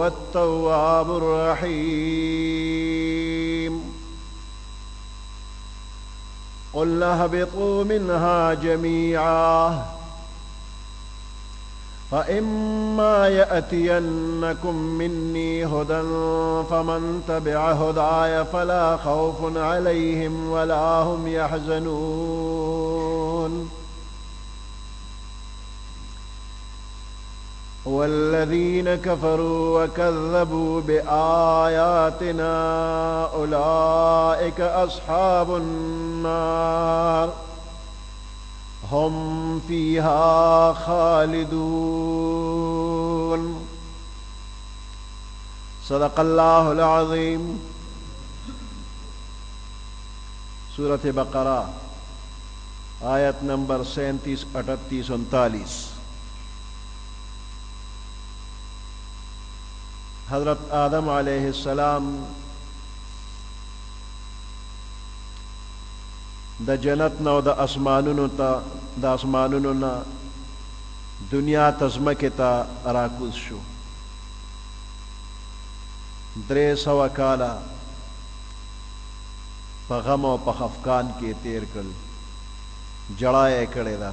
التواب الرحيم قلنا اهبطوا منها جميعا فإما يأتينكم مني هدى فمن تبع هداي فلا خوف عليهم ولا هم يحزنون والذين كفروا وكذبوا بآياتنا أولئك أصحاب النار هم فيها خالدون صدق الله العظيم. सूरत बकरा आयत नंबर 37, 38, 39। हजरत आदम अलैहिस्सलाम द जन्नत न द आसमानुनो न दुनिया तज़मके ता राकुज़ शो। 300 काला په غم او په خفقان کې تیر کړل، جړا یې کړې ده،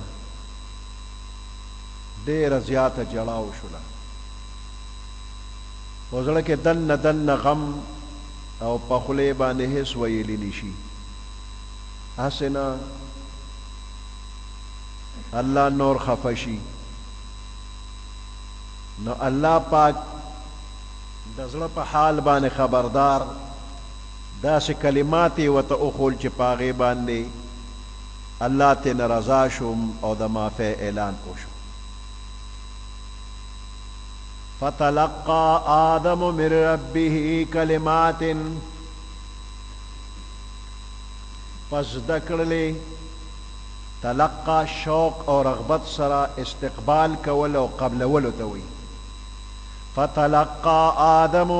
ډېره زیاته جړا وشوله، په زړه کې دنه دنه غم او په خولې باندې هېڅ ویلی نشي. هسې نه الله نور خفه شي نو الله پاک د زړه په حال باندې خبردار داسې کلمات یې ورته وښول چې په هغې باندې الله ترېنه رضا شو او د معافۍ اعلان وشو. فتلقى آدم من ربه کلمات، پس زده کړلې تلقى شوق او رغبت سره استقبال کول او قبلولو ته وایي. فتلقى آدم،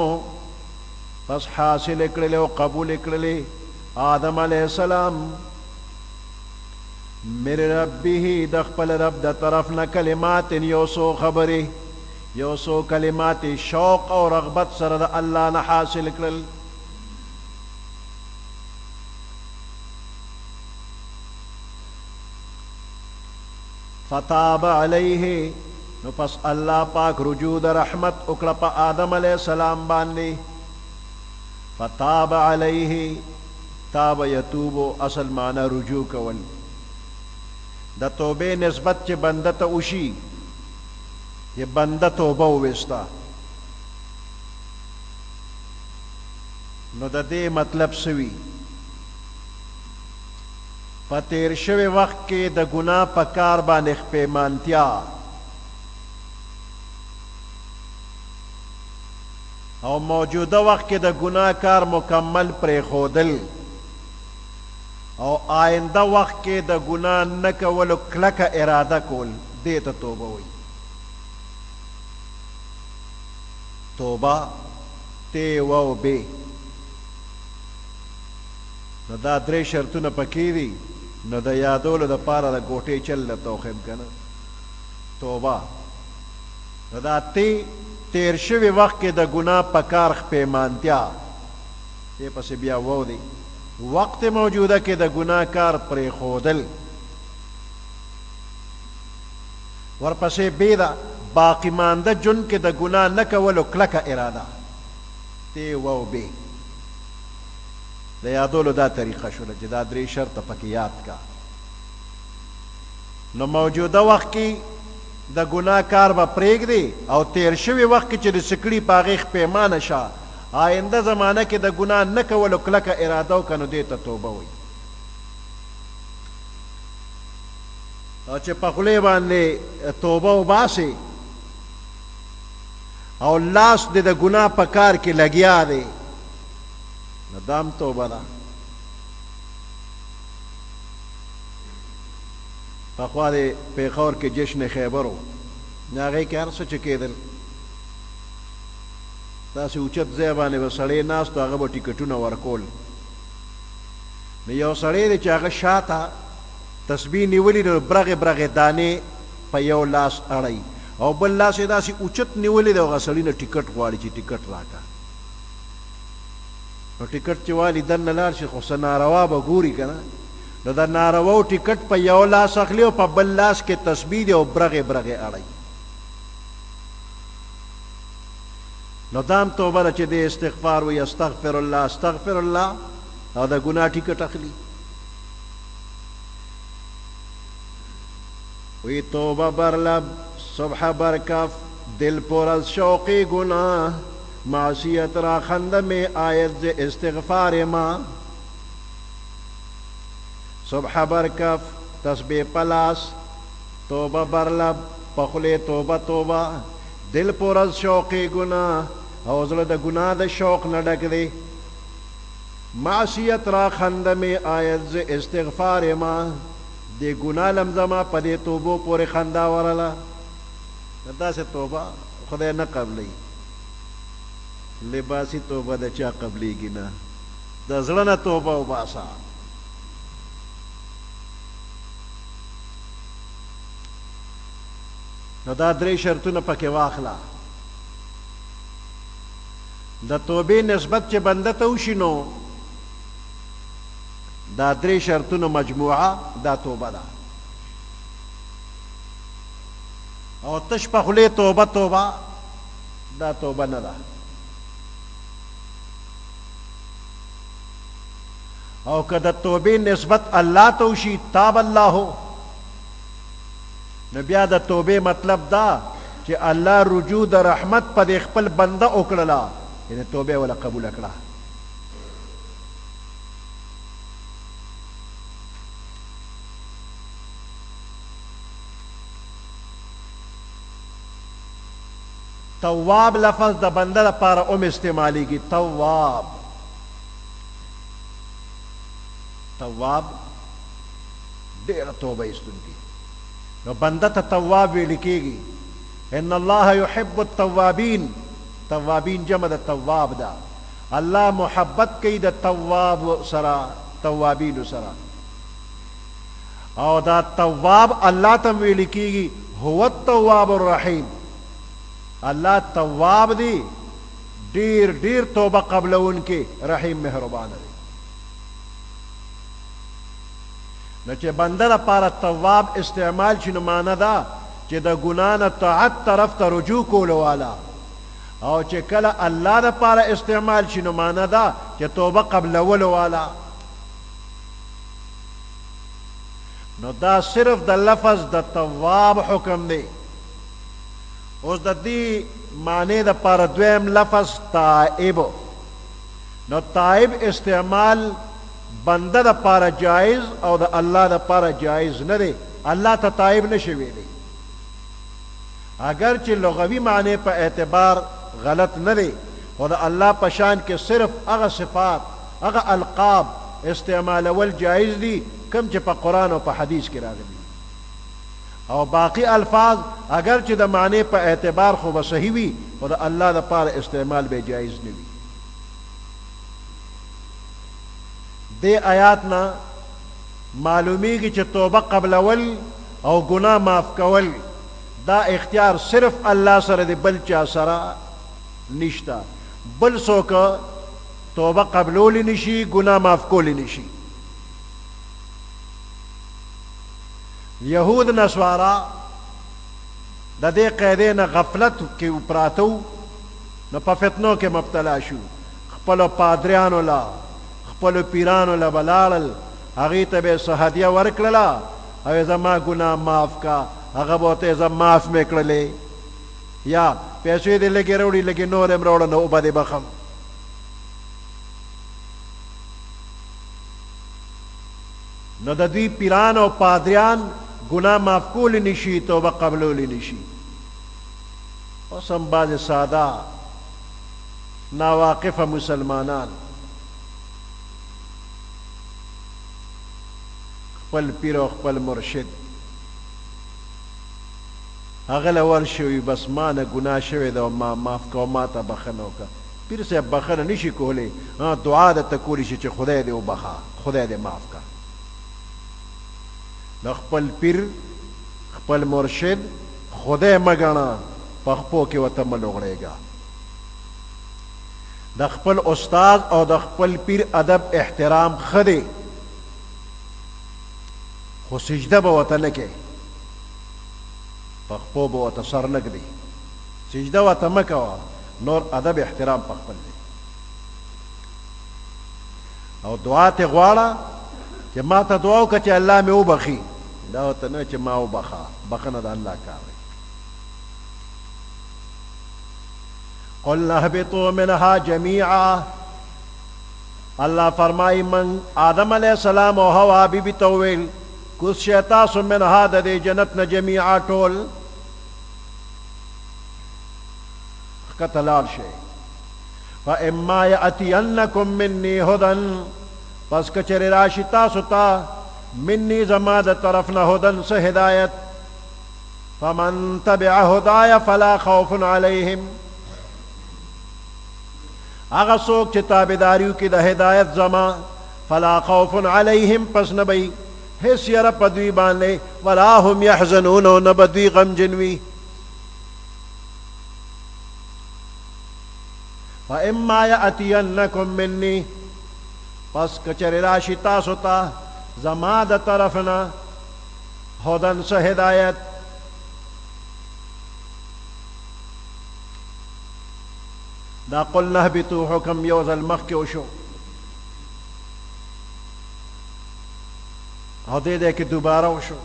پس حاصل کړلې او قبول کړلې آدم علیہ السلام من ربه د خپل رب د طرف نه کلمات، یو څو خبرې، یو څو کلمات شوق او رغبت سره د الله نه حاصل کړل. فتاب علیه، نو پس الله پاک رجوع د رحمت وکړه په آدم علیہ السلام باندې. فتاب علیه، تاب یتوب اصل معنی رجوع کول، د توبې نسبت چې بنده ته وشي، یہ بنده توبه وویستا، نو د دې مطلب سوي په تیر شوي وخت کې د ګناه په کار باندې خپېمانتیا او موجوده وخت کې د ګناه کار مکمل پرېښودل او آینده وخت کې د ګناه نه کولو کلکه اراده کول، دې ته توبه وایي. توبه ت و ب، نو دا 3 شرطونه پکې دي، نو د یادولو دپاره د ګوټې چل درته وښیم که نه. توبه نو دا تیر شوي وخت کې د ګناه په کار خپېمانتیا، دې پسې بیا وو دی وقت موجوده کې د ګناه کار پرېښودل، ورپسې بې ده باقی مانده جن کې د ګناه نه کولو کلکه اراده، تی وو بې د یادولو دا طریقه شوله چې دا 3 شرطه پکې یاد کا. نو موجوده وخت کې د ګناه کار به پرېږدي او تیر شوي وخت کې چې د سکړي په هغې خپېمانه شه، آینده زمانه کې د ګناه نه کولو کلکه اراده وکړه، نو دې ته توبه وایي. او چې په خولې باندې توبه وباسې او لاس دې د ګناه په کار کې لګیا دی، نو دام توبه ده. پخوا د پیښور کې جشن خیبر و، نو هغې کې هر څه چې کېدل داسې اوچت ځای باندې به سړی ناست و، هغه به ټیکټونه ورکول. نو یو سړی دی چې هغه شاته تسبیح نیولي، نو برغې برغې دانې په یو لاس اړی او بل لاس یې داسې اوچت نیولې دی هغه سړي نه ټکټ غواړي چې ټکټ راکړه نو ټکټ چې والي دننه لاړ شي خو څه ناروا به ګوري که نه نو د نارواو ټکټ په یو لاس اخلي او په بل لاس کې تسبیح دی او برغې برغې اړوي نو دام توبه ده چې د استغفار وي استغفر الله استغفر الله او د ګناه ټکټ اخلي وی توبه برلب صبح برکف دل پر از شوق گناه معصیت را خنده میں آیت ز استغفار ما صبح برکف تسبیح پلاس توبه برلب پخلی توبه توبه دل پر از شوق گناه او زړه د ګناه د شوق نه ډک دی معصیت را خنده میں آیت ز استغفار ما دی ګناه لمزما په دې توبو پورې خندا ورله داسې توبه خدای نه قبلوي لباسي توبه د چا قبلېږي نه د زړه نه توبه وباسه نو دا درې شرطونه پکې واخله د توبې نسبت چې بنده ته وشي نو دا درې شرطونه مجموعه دا توبه ده او تش په خولې توبه توبه دا توبه نه ده او که د توبې نسبت الله ته وشي تاب الله نو بیا د توبې مطلب دا چې الله رجوع د رحمت په دې خپل بنده وکړله یعنې توبه ولا قبول کړه تواب لفظ د بنده لپاره استعمالیږي تواب تواب ډېره توبه ایستونکی نو بنده ته تواب ویل کېږي ان الله يحب التوابین توابین جمع د تواب ده الله محبت کوي د تواب سره توابینو سره او دا تواب الله ته ویل کېږي هو التواب الرحیم الله تواب دی ډیر ډیر توبه قبلونکي رحیم مهربان دی نو چې بنده لپاره تواب استعمال شي نو معنی ده چې د ګناه نه طاعت طرف ته رجوع کولو والا او چې کله الله لپاره استعمال شي نو معنی ده چې توبه قبلولو والا نو دا صرف د لفظ د تواب حکم دی اوس د دې معنی د پاره دویم لفظ تائب نو تائب استعمال بنده د پاره جایز او د الله د پاره جایز نه دی الله ته تائب نشي ویلی اگر چې لغوي معنی په اعتبار غلط نه دی خو د الله په شان کې صرف هغه صفات هغه القاب استعمالول جایز دي کوم چې په قرآن او په حدیث کې راغلي او باقی الفاظ اگر چې د معنی په اعتبار خو به صحیح وي خو د الله لپاره استعمال به جایز نه وي دې آیات نه معلومیږي چې توبه قبلول او ګناه معاف کول دا اختیار صرف الله سره دی بل چا سره نشته بل څوک توبه قبلولی نشي ګناه معاف کولی نشي یهود نسوارا د دې قاعدې نه غفلت کې پراتو نو په فتنو کې مبتلا شو خپلو پادریانو لا خپلو پیرانو لا بلاړل هغې ته به یې څه هدیه ورکړله او زما ګناه معاف کا هغه به ورته زه معاف مې کړلې یا پیسې دې لږې راوړي لږې نور هم راوړه نو به دې بخم نو د دوی پیران او پادریان ګناه معاف کولی نشي توبه قبلولی نشي اوس هم بعضې ساده ناواقفه مسلمانان خپل پیر او خپل مرشد هغه له ورشي وي بس ما نه ګناه شوې ده او ما معاف کوه ما ته بخښنه وکړه پیر صاحب بخښنه نشي کولی دعا درته کولی شي چې خدای دې وبخه خدای دې معاف کړه د خپل پیر خپل مرشد خدای مګڼه په خپو کې ورته مه لوغړېږه د خپل استاد او د خپل پیر ادب احترام ښه دی خو سجده به ورته نه کوې په خپو به ورته سر نه ږدي سجده ورته مه کوه نور ادب احترام په خپل دی او دعا تې غواړه چې ما ته دعا وکړه چې الله مې وبخي دا ورته نه چې ما وبخه بخنه د الله کار دی قلنا اهبطوا منها جميعا الله فرمائی من آدم علیہ السلام او حوا بی بی تویل کس شیطاس منها د دې جنت نه جميعا ټول قتلال شي فاما یاتینکم منی هدن پس کچری راشی تاسو ته منی زما د طرف نه هدن سه هدایت فمن تبع هدایا فلا خوف علیهم هغه څوک چې تابعداریو کې د هدایت زما فلا خوف علیهم پس نه بی هیڅ یره په دوی باندې ولا هم یحزنون او نه به دوی غمجن وي فاما یاتینکم منی پس کچری راشی تاسو ته زما د طرف نه هدن څه هدایت دا قلنا اهبطوا حکم یو ځل مخکې وشو او دې کې دوباره وشو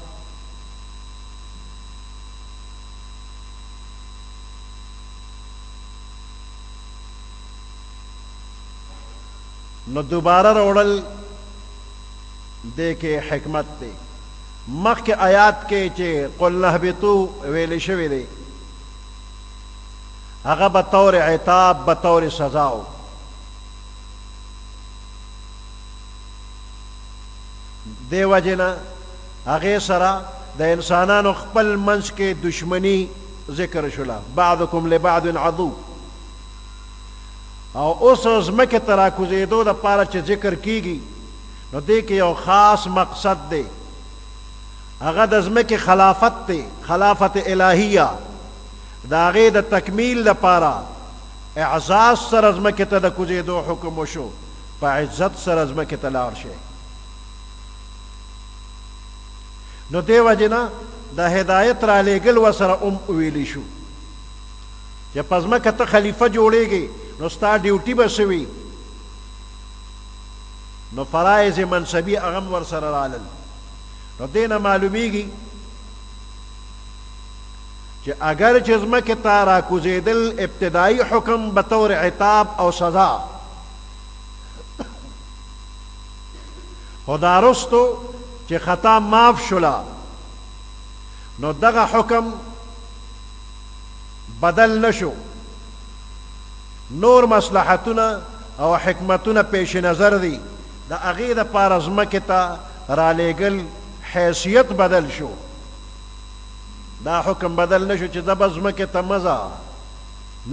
نو دوباره راوړل دې کې حکمت دی مخکې آیات کې چې قلنا اهبطوا ویل شوی دی هغه بطور عتاب بطور سزاو دی وجنه هغه سره د انسانانو خپل منځ کې دشمنی ذکر شوله بعضکم لبعض عضو او اوس ځمکې ته راکوزېدو دپاره چې ذکر کیږي نو دې کې یو خاص مقصد دی هغه د ځمکې خلافت دی خلافت الهیه د هغې د تکمیل لپاره اعزاز سره ځمکې ته د کوزېدو حکم وشو په عزت سره ځمکې ته لاړ شئ نو دې وجې نه د هدایت رالیږل ورسره ویلی شو چې په ځمکه ته خلیفه جوړېږي نو ستا ډیوټي به څه وي نو فرایض منصبي هغه هم ورسره رالل نو دې نه معلومیږي چې اگر چې ځمکې ته راکوزېدل ابتدایي حکم بطور عتاب او سزا خو دا رستو چې خطا معاف شوله نو دغه حکم بدل نشو نور مصلحتونه او حکمتونه پیش نظر دي د هغې دپاره ځمکې ته رالیږل حیثیت بدل شو دا حکم بدل نشو چې زه به ځمکې ته مه ځه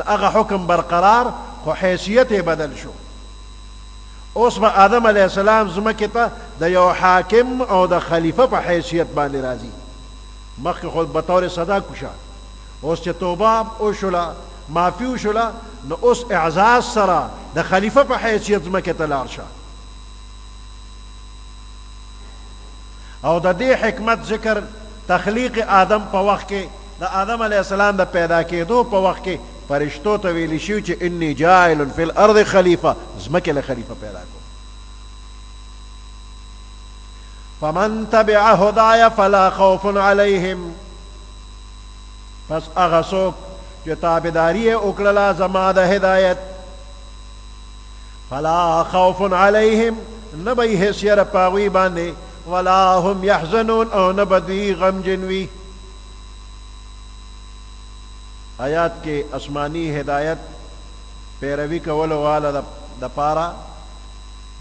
هغه حکم برقرار خو حیثیت یې بدل شو اوس به آدم علیه السلام ځمکې ته د یو حاکم او د خلیفه په حیثیت باندې راځي مخکې خو بطور سزا کوشه اوس چې توبه وشوله معافي وشوله نو اوس اعزاز سره د خلیفه په حیثیت ځمکې ته لاړ شه او د دې حکمت ذکر تخلیق آدم په وخت کې د آدم علیه السلام د پیدا کېدو په وخت کې فرشتو ته ویلی شوي چې انی جاعل فی الارض خلیفه ځمکې له خلیفه پیدا کو فمن تبع هدای فلا خوف علیهم پس هغه څوک چې تابعداري یې وکړله زما د هدایت فلا خوف علیهم نه به یې هېڅ یره په هغوی باندې ولا هم يحزنون او نه به دوی غمجن وي آیات کې آسمانی هدایت پیروي کولو والا دپاره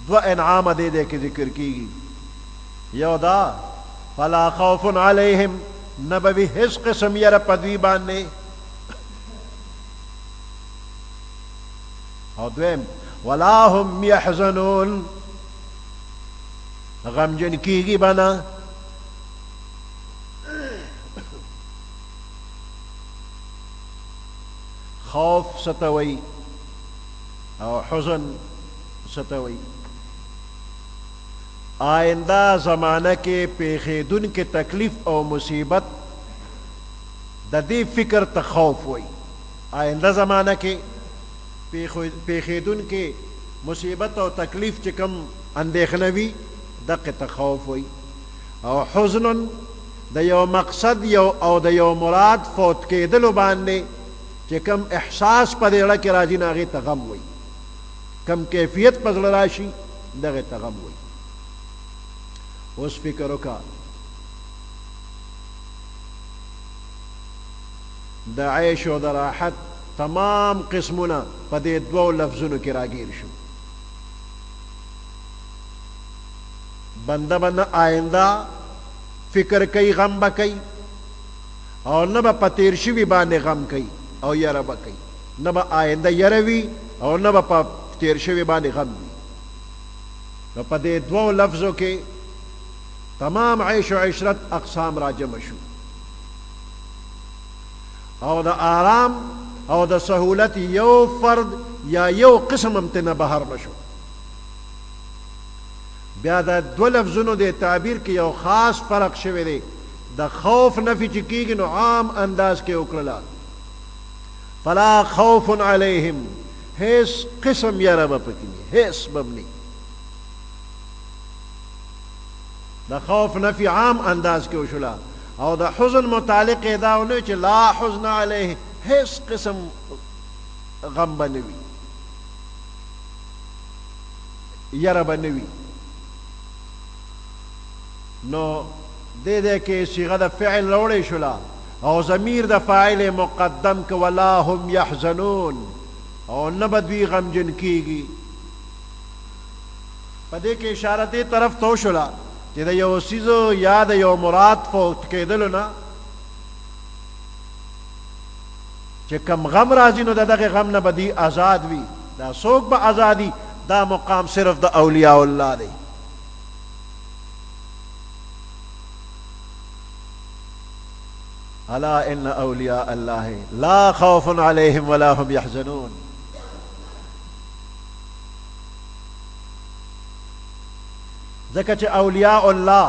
دوه انعام دې کې ذکر کیږي یو دا فلا خوف علیهم نه به وي هېڅ قسم یره په دوی باندې او دویم ولا هم يحزنون غمجن کیږي بنا خوف ستوي او حزن ستوي آئندہ زمانہ کے پیخیدن کے تکلیف او مصیبت د دې فکر ته خوف وي آئندہ زمانہ کې پیخیدن کې مصیبت او تکلیف چې کم اندېښنه وي دغه ته خوف وي او حزن د یو مقصد یو او د یو مراد فوت کېدلو باندې چې کم احساس په دې اړه کې راځي نه هغې ته غم وي کم کیفیت په زړه راشي دغې ته غم وي اوس فکر وکړه د عیش او د راحت تمام قسمونه په دې دوو لفظونو کې راګیر شو بنده به نه آینده فکر کوي غم به کوي او نه به په تیر شوي باندې غم کوي او یره به کوي نه به آینده یره وي او نه به په تیر شوي باندې غم وي نو په دې دوو لفظو کې تمام عیش و عشرت اقسام را جمع شو او د آرام او د سهولت یو فرد یا یو قسم هم تنه بهر نشو بیا د دو لفظونو د تعبیر کې یو خاص فرق شوی دی د خوف نفی چې کېږي نو عام انداز کې وکړله فلا خوف علیهم هیڅ قسم یره به پکې نه هیڅ به نه د خوف نفی عام انداز کې وشوله او د حزن متعلق دا ونه چې لا حزن علیه هیڅ قسم غم به نه وي یره به نه وي نو دې دې کې صيغه د فعل راوړې شوله او ضمیر د فاعل مقدم که ولا هم يحزنون او نه به دوی غمجن کېږي په دې کې اشاره دې طرف ته وشوله چې د یو څیزو یا د یو مراد فوت کېدلو نه چې کم غم راځي نو د دغه غم نه به دوی آزاد وي دا څوک به آزادي دا مقام صرف د اولیاء الله دی الا ان اولیاء الله لا خوف علیهم ولا هم يحزنون ځکه چې اولیاء الله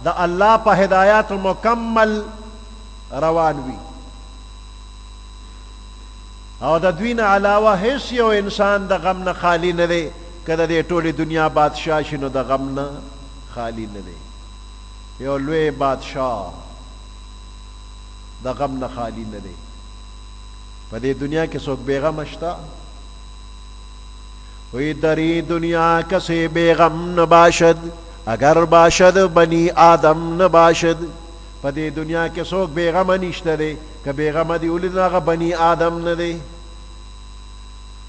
د الله په هدایات مکمل روان وي او د دوی نه علاوه هیڅ یو انسان د غم نه خالی نه دی که د دې ټولې دنیا بادشاه شي نو د غم نه خالی نه دی یو لوی بادشاه د غم نه خالی نه دی په دې دنیا کې څوک بېغمه شته وی دری دنیا کسی بیغم نباشد اگر باشد بنی آدم نباشد پا دی دنیا کے سوک بیغم نشته دی که بیغم دی اولی ناغا بنی آدم ندی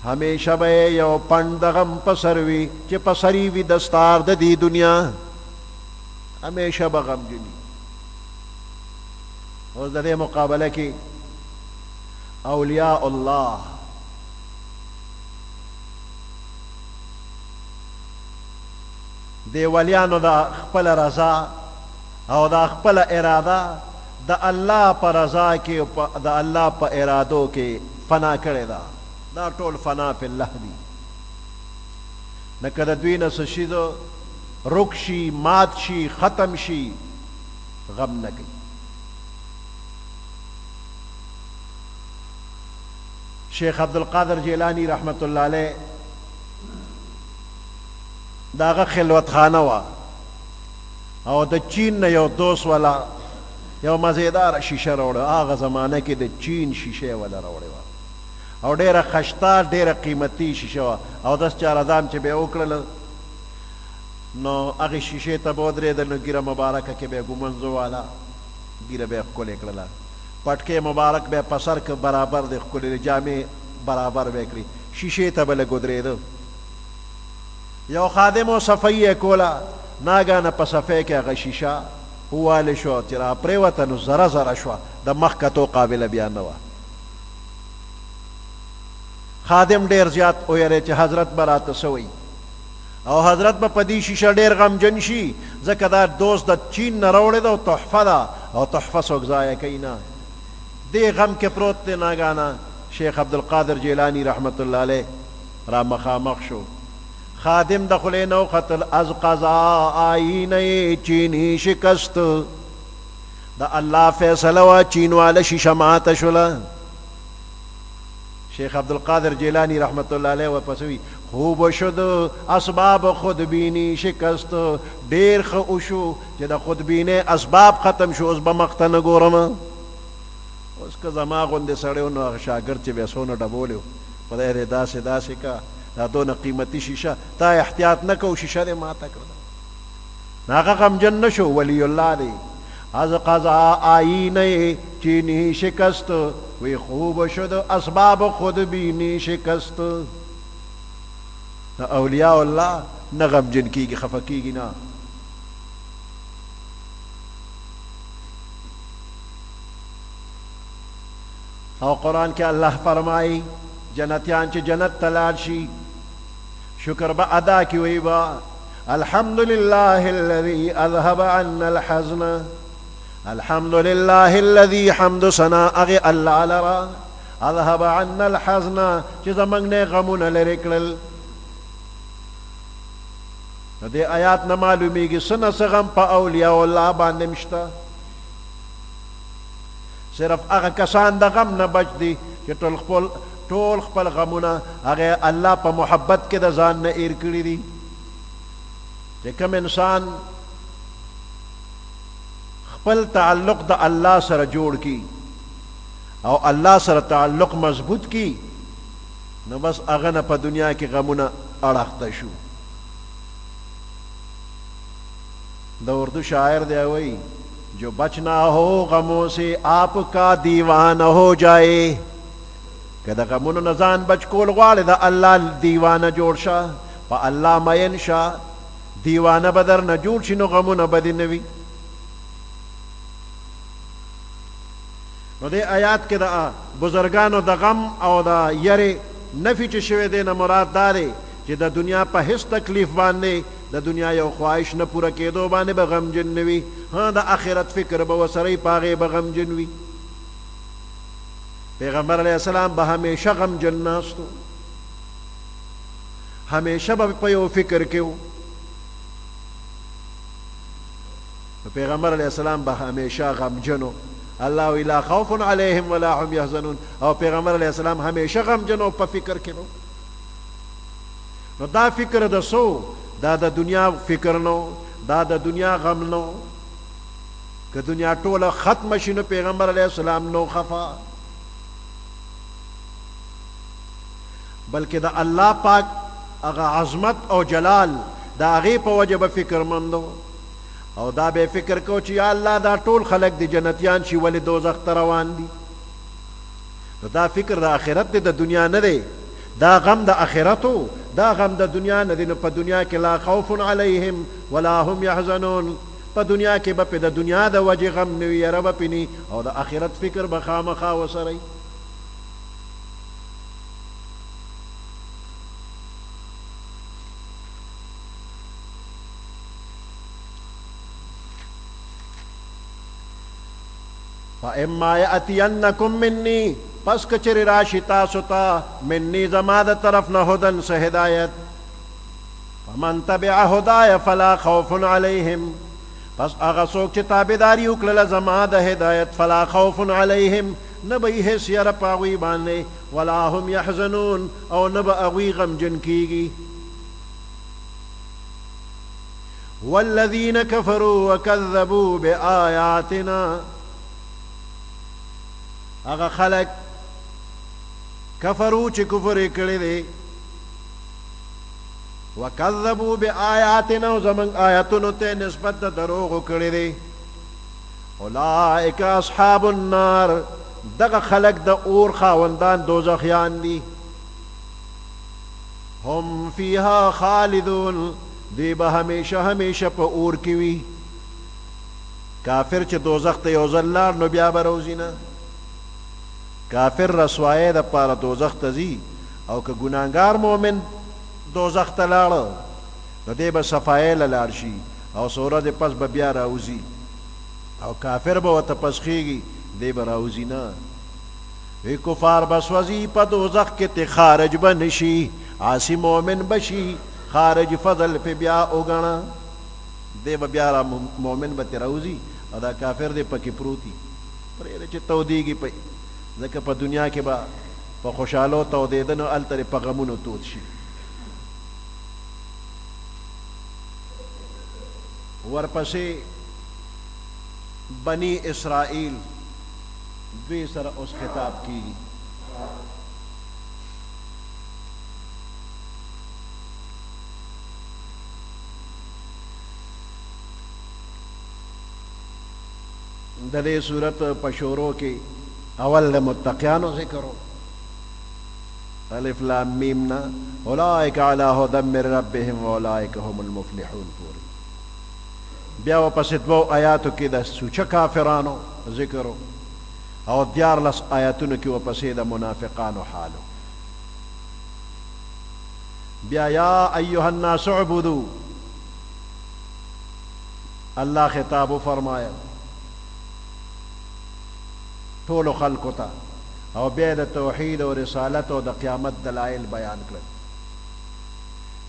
ہمیشہ بے یو پند غم پسروی چی پسری وی دستار دی دنیا ہمیشہ بغم جنی اور دے مقابلہ کی اولیاء اللہ دی ولیانو دا خپل رضا او دا خپل اراده دا الله پر رضا کې دا الله په ارادو کې فنا کړی دا ټول فنا په الله دی نه کله دوی نه څه شي رک شي مات شي ختم شي غم نه کوي شیخ عبدالقادر جیلانی رحمت الله علیه داغه خلوت خانه وا او د چین نه یو دوست والا یو مزیدار شیشه راوړه هغه زمانه کې د چین شیشه ولا راوړه او ډیره خشتا ډیره قیمتي شیشه وا او داس چارادام چې به وکړل نو هغه شیشه ته بودره د ګیره مبارکه کې به ګمنځو والا ګیره به خپل کړل پټکه مبارک به پسر ک برابر د خپل جامع برابر وکړي شیشه ته بل ګدرېدو یو خادم و صفیه کولا ناگانه په صفیه کې هغه شیشه هواله شو چې را پرېوته نو زره زره شوه د مخ کتو قابله بیا نه وه خادم ډېر زیات ویری چې حضرت به راته څه وایي او حضرت به په دې شیشه ډېر غمجن شي ځکه دا دوست د چین نه راوړې ده او تحفه ده او تحفه څوک ضایع کوي نه دې غم کې پروت دی ناګانه شیخ عبدالقادر جیلانی رحمت الله علیه را مخامخ شو. خادم د خولې نو قتل از قضا آینه چینی شکست، د الله فیصله وا چینواله شیشه ماته شوله. شیخ عبدالقادر جیلانی رحمت الله علیه ورپسوی خوب شد اسباب خودبینی شکست، ډیر ښه وشو چې د خودبینۍ اسباب ختم شو، اوس به مخته نه ګورم. اوس که زما غوندې سړی و نو هغه شاګرد چې بیا څونه ډبولی و، خدای دې داسې داسې کا، دا دونه قیمتي شیشه تا احتیاط نه کو، شیشه دې ماته کړه. هغه غمجن نه شو، ولی الله دی. از قضا آینه چینی شکست، وی خوب شد اسباب خودبینی شکست. اولیاء الله نه غمجن کیږي، خفه کیږي نه. او قرآن کې الله فرمایي جنتیان چې جنت ته لاړ شي شکر به ادا کی وی با الحمد لله الذي اذهب عنا الحزن، الحمد لله الذي حمد ثنا اغه الله لرا اذهب عنا الحزن چې زمنګ نه غمونه لري کړل. دې آیات نه معلومیږي سنه سغم په اولیاء الله باندې مشته. صرف هغه کسان د غم نه بچ دي چې ټول خپل غمونه هغه الله په محبت کې د ځان نه ایر کړي دي. چې کوم انسان خپل تعلق د الله سره جوړ کی او الله سره تعلق مضبوط کی، نو بس هغه نه په دنیا کې غمونه اړخته شو. د اردو شاعر دی وی جو بچنا ہو غموں سے آپ کا دیوانہ ہو جائے، کہ دا غمونو نزان بچ کول غواړي دا الله دیوانه جوړ شه، په الله مین شه، دیوانه بدر نه جوړ شي نو غمونه بدی نه وي. نو دې آیات کې د بزرګانو د غم او د یری نفي چې شوی دی نه مراد دا دی چې د دنیا په هیڅ تکلیف باندې د دنیا یو خواهش نه پوره کېدو باندې به غمجن نه وي، ها د آخرت فکر به ورسره په هغې به غمجن وي. پیغمبر علیه السلام به همیشه غمجن ناست و، همیشه به په یو فکر کې و. پیغمبر علیه السلام به همیشه غمجن و الله وی لا خوف علیهم ولا هم یحزنون، او پیغمبر علیه السلام همیشه غمجن و په فکر کې نو. نو دا فکر د سو دا د دنیا فکر نو، دا د دنیا غم نو. که دنیا ټوله ختم شي نو پیغمبر علیه السلام نو خفا، بلکې د الله پاک هغه عظمت او جلال دا هغې په وجه به فکرمندو، او دا به فکر کو چې یا الله دا ټول خلق دی جنتیان شي ولې دوزخ ته روان دي. نو دا فکر د آخرت دی، د دنیا نه دی. دا غم د آخرتو، دا غم د دنیا نه دی. نو په دنیا کې لا خوف علیهم ولا هم یحزنون، په دنیا کې به د دنیا د وجې غم نه وي، یره به پې ني، او د آخرت فکر به خامخا ورسره. فَإِمَّا يَأْتِيَنَّكُم مِّنِّي، پس کچر راشی تاسو تا منی زما د طرف نه هدن سه هدایت، فمن تبع هدایا فلا خوف علیهم، پس هغه څوک چې تابعداري وکړله زما د هدایت فلا خوف علیهم، نه به یې هېڅ یره په هغوی باندې، ولا هم یحزنون، او نه به هغوی غمجن کیږي. والذین کفروا وکذبوا بآیاتنا، هغه خلق کفرو چې کفر یې کړی دی، وکذبوا بآیاتنا، او زمونږ آیاتونو ته نسبت د دروغو کړی دی. اولئک اصحاب النار، دغه خلق د اور خاوندان دوزخیان دي. هم فیها خالدون، دی به همیشه همیشه په اور کې وي. کافر چې دوزخ ته یو ځل لاړ نو بیا به روځي نه. کافر رسوایه د پاره دوزخ ته ځي، او که ګناهګار مؤمن دوزخ ته لاړه نو دی به صفایې له لاړ شي، او څو ورځې پس به بیا راوځي، او کافر به ورته پسخېږي، دی به راوځي نه. وی کفار بسوزی پا دوزخ کی تی خارج بنشی عاصی مومن بشی خارج فضل پی بیا اگانا دے با بیارا مومن با تی روزی ادا کافر دے پکی پروتی پر ایره چی تو دیگی پی ذکر پا دنیا کے با پا خوشحالو تو دیدنو التر پا غمونو تود شی ورپسے بنی اسرائیل دوی سر اس خطاب کی ددے صورت پشورو کے اول متقیانو ذکرو الف لام میم نا اولئک علی ھدی من ربهم واولئک هم المفلحون پوری بیا واپس دو آیاتو کی دا سوچا کافرانو ذکرو او دیار لس آیاتونو کی واپس دا منافقانو حالو بیا یا ایها الناس عبدو اللہ خطابو فرمایا طول خلقو تا او بیا دا توحید و رسالت و دا قیامت دلائل بیان کرد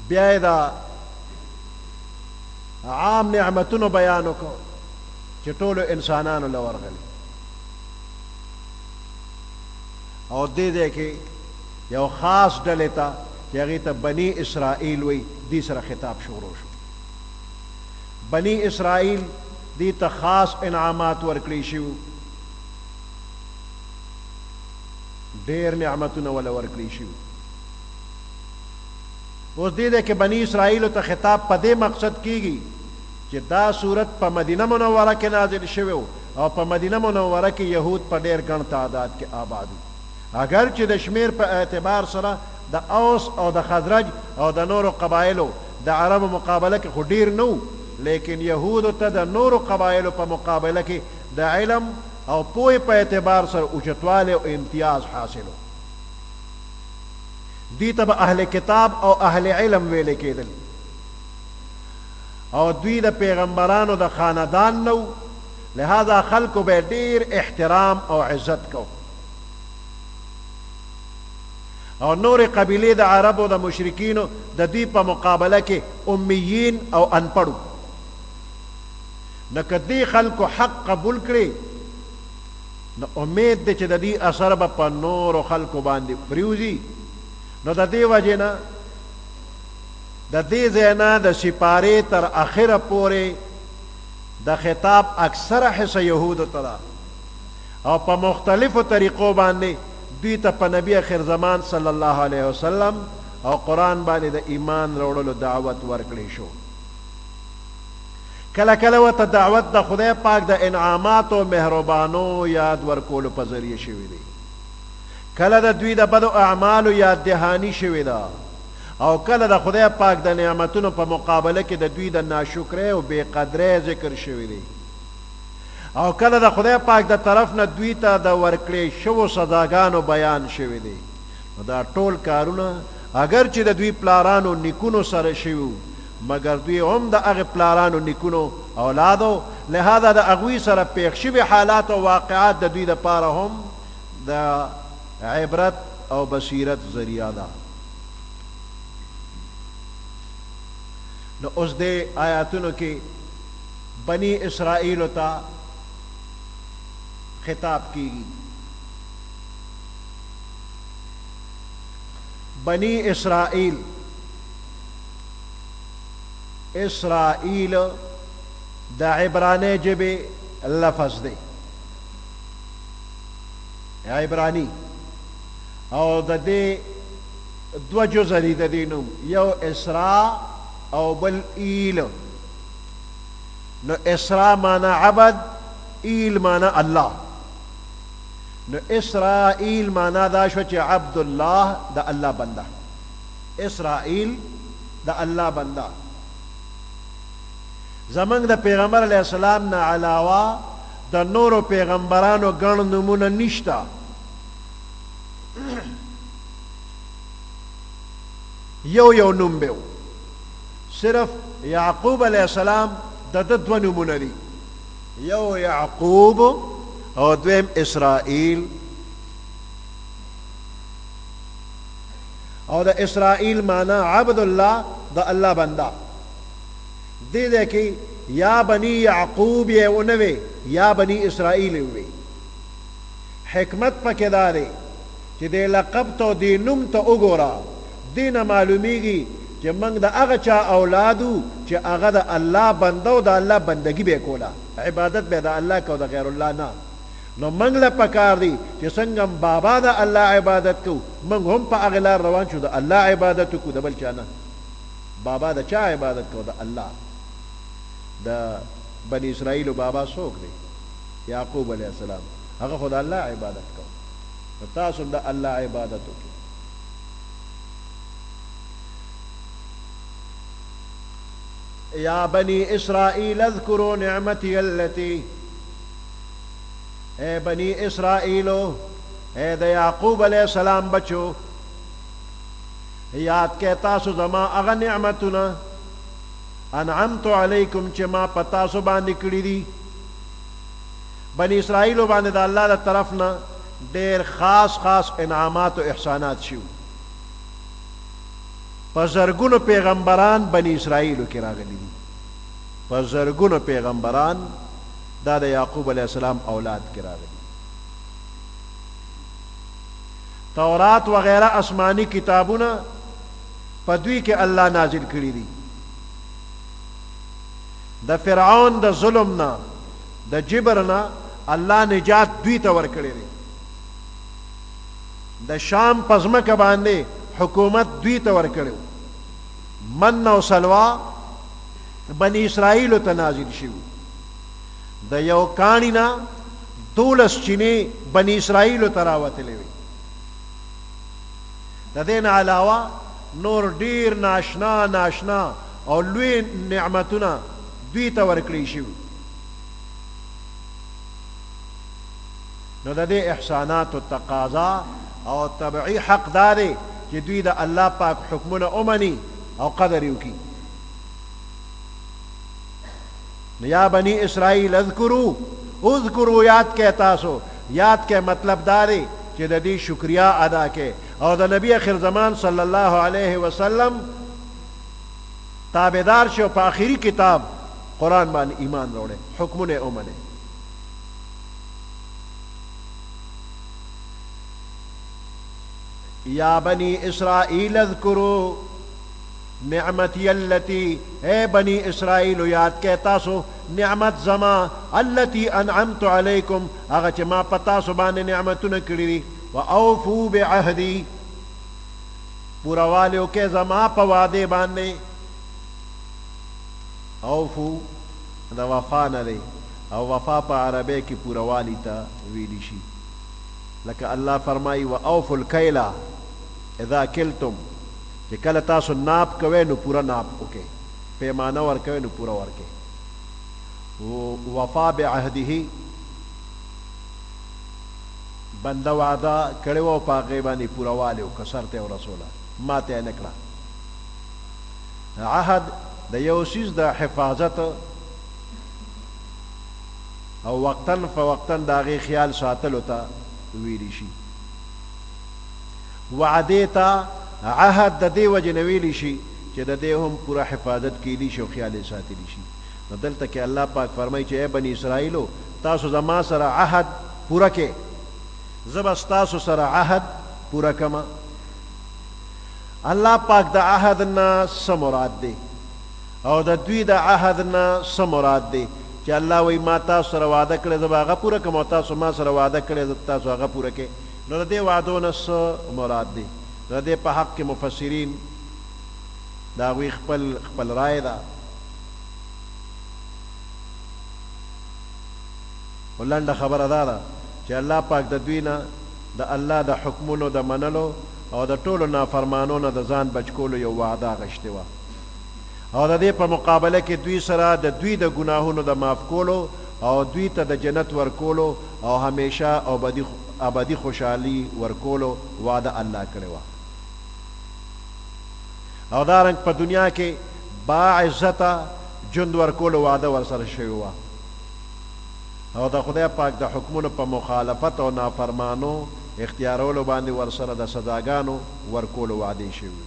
بیا دا عام نعمتونو بیانو کو چی طول انسانانو لورغلی او دے کہ یو خاص ڈلیتا چی اغیتا بنی اسرائیل وی دی سر خطاب شروع شو بنی اسرائیل دی تا خاص انعامات ورکلی شو دیر نعمتون ولا ورکلی شو اس دے کہ بنی اسرائیل تا خطاب پا دے مقصد کی گی کہ دا صورت پا مدینہ منورہ کے نازل شویو او پا مدینہ منورہ کی یہود پا دیر گن تعداد کے آبادو اگرچہ دا شمیر پا اعتبار سرا دا اوس او دا خزرج او دا نور قبائلو دا عرب مقابلہ کے خودیر نو لیکن یہود تا دا نور قبائلو پا مقابلہ کے دا علم او پوئی پا اعتبار سر اجتوالے و امتیاز حاصلو دی تب اہل کتاب او اہل علم ویلے کے دل او دوی دا پیغمبرانو دا خاندان نو لہذا خلقو بے دیر احترام او عزت کو او نور قبیلے دا عرب و دا مشرکینو دا دی پا مقابلہ کے امیین او انپڑو نکہ دی خلقو حق قبول کرے نو امید دے چی دا دی اثر با پا نور و خلقو باندی پریوزی نو دا دی وجہ نا دا دی زینا دا سپارے تر آخر پورے دا خطاب اکثر حصہ یہود تلا او پا مختلف طریقوں باندے دوی تا پا نبی آخر زمان صلی اللہ علیہ وسلم او قرآن باندے دا ایمان روڑلو دعوت ورکلی شو کلا کلا و تا دعوت دا خدای پاک دا انعامات و مہربانو یاد ورکولو پا ذریعہ شوی دی کلا دا دوی دا بدو اعمالو یاد دہانی شوی دا او کلا دا خدای پاک دا نعمتونو پا مقابلہ کی دا دوی دا ناشکرے و بے قدرے ذکر شوی دی او کلا دا خدای پاک دا طرف نا دوی تا دا ورکلے شو صداگانو بیان شوی دی دا ټول کارونا اگر چی دا دوی پلارانو نکونو سر شویو مگر دوی هم دا اغی پلارانو نکونو اولادو لہذا دا اغوی سر پیخشوی حالات و واقعات دا دوی دا پارا هم دا عبرت او بصیرت ذریعہ دا نو اس دے آیاتونو کی بنی اسرائیل تا خطاب کی گی بنی اسرائیل اسرائیل دا عبرانی جب لفظ دے عبرانی او دا دے دو جزری دا دینو یو اسراء او بل ایل نو اسراء مانا عبد ایل مانا اللہ نو اسرائیل مانا دا شو چی عبداللہ دا اللہ بندہ اسرائیل دا اللہ بندہ زمانگ دا پیغمبر علیہ السلام نا علاوہ دا نورو پیغمبرانو گن نمون نشتا یو نم بیو صرف یعقوب علیہ السلام دا دو نمون دی یو یعقوب او دویم اسرائیل او د اسرائیل معنا عبد الله د الله بندا دې ده کې یا بنی یعقوب یې ونوي یا بنی اسرائیل وي حکمت پکې دا دی چې د لقب ته د نوم ته وګوره دینه معلومیږي چې موږ د هغه چا اولادو چې هغه د الله بنده او د الله بندگی به کوله عبادت به د الله کو د غیر الله نه نو موږ له پکار دی چې څنګه بابا د الله عبادت کو موږ هم په هغه لار روان شو د الله عبادت کو د بل چا نه بابا د چا عبادت کو د الله د بنی اسرائیل بابا څوک دی یعقوب علیہ السلام هغه خدای الله عبادت کو تاسو د الله عبادت وکړئ یا بنی اسرائیل اذکروا نعمتی التي اے بنی اسرائیلو اے د یعقوب علیہ السلام بچو یاد کے تاسو زما اغا نعمتنا انعمت علیکم چې ما پتاسو باندې کړی دي بنی اسرائیلو باندې د الله د طرف نه ډېر خاص انعامات او احسانات شو په زرګونو پیغمبران بنی اسرائیلو کې راغلي دي په زرګونو پیغمبران دا د یعقوب علیہ السلام اولاد کې راغلي تورات وغیرہ آسمانی کتابونه په دوی کې الله نازل کړي دي د فرعون د ظلم نه د جبر نه الله نجات دوی ته ورکړي دي د شام پزمکه باندې حکومت دوی ته ورکړو من او سلوا بنی اسرائیل ته نازل شو د یو کانینا دولس چینه بنی اسرائیل ته راوتلې وي د دین علاوه نور ډیر ناشنا او لوی نعمتونه دوی ته ورکړي شو نو د دې احسانات او تقاضا او تبعی حق داري چې دوی د الله پاک حکمونه اومني او قدر وکي یا بنی اسرائیل اذکروا یاد کې تاسو یاد کې مطلب داري چې د دې شکریا ادا کې او د نبی اخر زمان صلی الله علیه وسلم تابعدار شو په آخري کتاب قرآن باندې ایمان وروړي حکمونه اومنه یا بنی اسرائیل اذکروا نعمتی التي اے بنی اسرائیل یاد کے تاسو نعمت زما التي انعمت علیکم اغه چې ما پتا سو باندې نعمتونه کړی دي واوفوا بعهدی پورا والیو کې زما په وعده باندې اوفو دا وفا نه دی او وفا په عربی کې پورا والی ته ویلی شي لکه الله فرمایي واوفوا الکیل اذا کلتم چې کله تاسو ناپ کوئ نو پورا ناپ وکئ پیمانه ورکوئ نو پورا ورکئ وفا بعهده بنده وعده کړی و په هغې باندې پوره والی وکړه سر ته یې ورسوله ماته یې نه کړه عهد د یو څیز د حفاظت او وقتاً فوقتاً د هغې خیال ساتلو ته ویلی شي وعدې ته عهد د دې وجې نه ویلی شي چې د دې هم پوره حفاظت کیدی شي او خیال یې ساتلی شي نو دلته کې الله پاک فرمایي چې ای بني اسرائیلو تاسو زما سره عهد پوره کې زه به ستاسو سره عهد پوره کما الله پاک د عهد نه څه مراد دی او د دوی د عهد نه څه مراد دی چې الله وایي ما تاسو سره وعده کړې زه به هغه پوره کړم او تاسو ما سره وعده کړې زه تاسو هغه پوره کړئ نو د دې وعدو نه څه مراد دی د دې په حق کې مفسرین د هغوی خپل رای ده خو لنډه خبره دا ده چې الله پاک د دوی نه د الله د حکمونو د منلو او د ټولو نافرمانو نه د ځان بچ کولو یو وعده اخیستې وه او د دې په مقابله کې دوی سره د دوی د ګناهونو د معاف کولو او دوی ته د جنت ورکولو او همیشه ابدي خوشحالي ورکولو وعده الله کړې وه او دارنګ په دنیا کې با عزته ژوند ورکولو وعده ورسره شوې وه او د خدای پاک د حکمونو په مخالفت او نافرمانو اختیارولو باندې ورسره د سزاګانو ورکولو وعده شوی.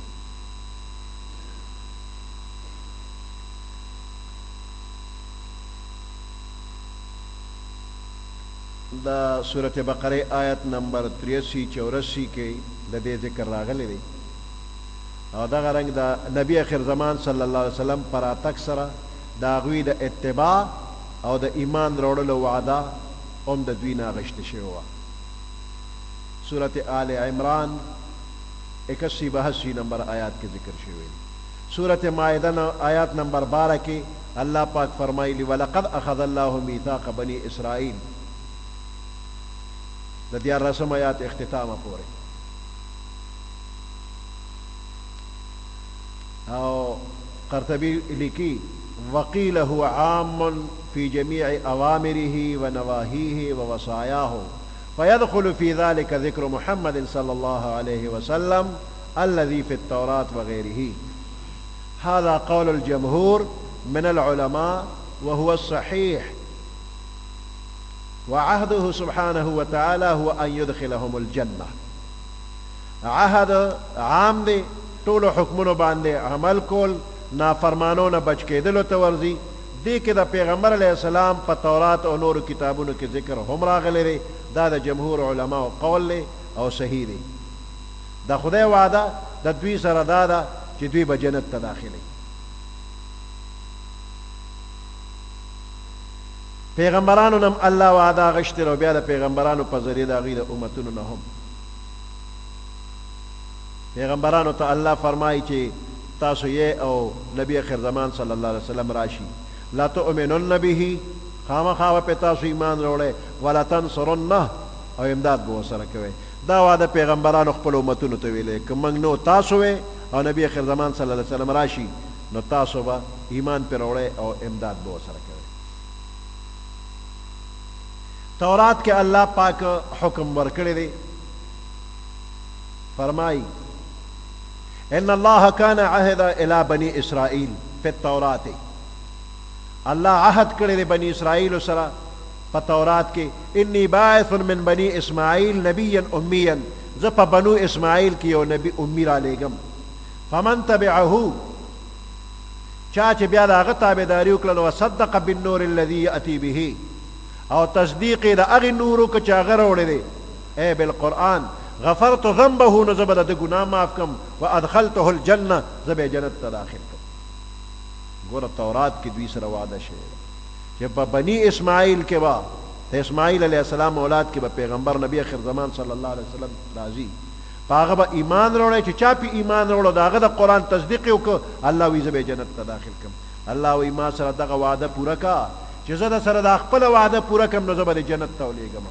د سورۃ بقره آیت نمبر 83 84 کې د دې ذکر راغلی دی او دغه رنګ د نبی اخر زمان صلی الله علیه وسلم پر اتک سره د هغوی د اتباع او د ایمان راوړلو وعده هم د دوی نه اخیستې شوې وه. سورۃ آل عمران 81 82 نمبر آیات کې ذکر شوی دی. سورۃ مائده آیات نمبر 12 کې الله پاک فرمایلی ولقد اخذ الله میثاق بنی اسرائیل د 14 آیات اختتامه پورې. او قرطبی لیکي وقيل هو عام في جميع أوامره ونواهيه ووصاياه فيدخل في ذلك ذكر محمد صلى الله عليه وسلم الذي في التوراة وغيره. هذا قول الجمهور من العلماء وهو الصحيح، وعهده سبحانه وتعالى هو أن يدخلهم الجنة. عهد عام دي ټولو حکمونو باندې عمل کول، نافرمانو نه بچ کېدلو ته ورځي. دې کې د پیغمبر علیه السلام په تورات او نورو کتابونو کې ذکر هم راغلی دی. دا د جمهور علماو قول دی او صحیح دی. د خدای وعده د دوی سره دا ده چې دوی به جنت ته داخلي. پیغمبرانو نم الله وعده غشتي او بیا د پیغمبرانو په ذریعه د هغوی د امتونو نه هم پیغمبرانو ته الله فرمایي چې تاسو یې او نبی اخر زمان صلی الله علیه وسلم راشي لا تؤمنن به، خامخا به تاسو ایمان راوړئ، ولا تنصرنه او امداد به ورسره کوئ. دا وعده پیغمبرانو خپلو امتونو ته ویلی که موږ نو تاسو وې او نبی اخر زمان صلی الله علیه وسلم راشي نو تاسو به ایمان پرې راوړئ او امداد به ورسره کوئ. تورات کې الله پاک حکم ورکړی دی، فرمایي ان الله كان عهد الى بني اسرائيل في التوراة. الله عهد کړی دی بني اسرائیل سره په تورات کې انی باعث من بني اسماعیل نبیا امیا، زه په بنو اسماعیل کې یو نبی امی را لیږم. فمن تبعه، چا چې بیا د هغه تابعداري وکړله، وصدق بالنور الذي یأتي به، او تصدیق یې د هغې نور وکړه چې هغه راوړی دی، ای بالقرآن، غفرت ذنبه، نو زه به د ده ګناه معاف کړم، وادخلته الجنه، زه به یې جنت ته داخل کړم. ګوره تورات کې دوی سره وعده شوې ده چې په بني اسماعیل کې به د اسماعیل علیه السلام اولاد کې به پیغمبر نبی اخر زمان صلی الله علیه وسلم راځي، په هغه به ایمان راوړی چې چا پې ایمان راوړو د هغه د قرآن تصدیق یې وکړه، الله وایي زه به یې جنت ته داخل کړم. الله وایي ما سره دغه وعده پوره کا چې زه د سره دا خپله وعده پوره کړم، نو زه به د جنت ته ولیږم.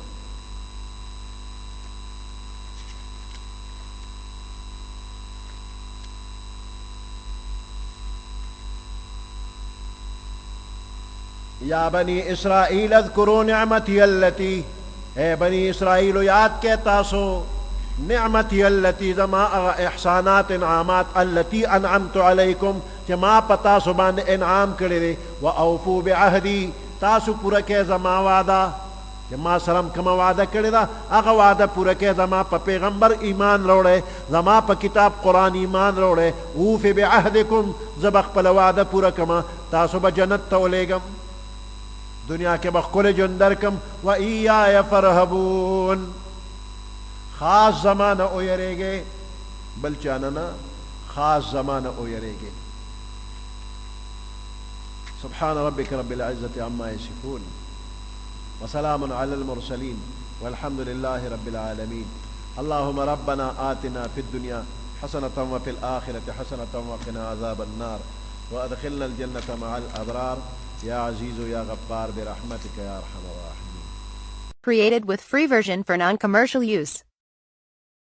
یا بنی اسرائیل اذکروا نعمتی اللتی، اے بنی اسرائیل یاد کے تاسو نعمتی اللتی، زما احسانات انعامات، اللتی انعمت علیکم، چې ما په تاسو باندې انعام کړی دی. و اوفو بعهدی، تاسو پوره کې زما وعده، چې ما سره کومه وعده کړې ده هغه وعده پوره کې، زما په پیغمبر ایمان راوړی، زما په کتاب قرآن ایمان راوړی. اوف بعهدکم، زه به خپله وعده پوره کړم، تاسو به جنت ته ولیږم، دنیا کې به ښکلی ژوند درکم. و ایای فرهبون، خاص زمانه ویریږئ، بل چانه نه، خاص زمانه ویریږئ. سبحان ربك رب العزة عما يصفون وسلام على المرسلين والحمد لله رب العالمين. اللهم ربنا آتنا في الدنيا حسنة وفي الآخرة حسنة وقنا عذاب النار وأدخلنا الجنة مع الأبرار يا عزيز يا غفار برحمتك يا أرحم الراحمين. Created with free version for non-commercial use.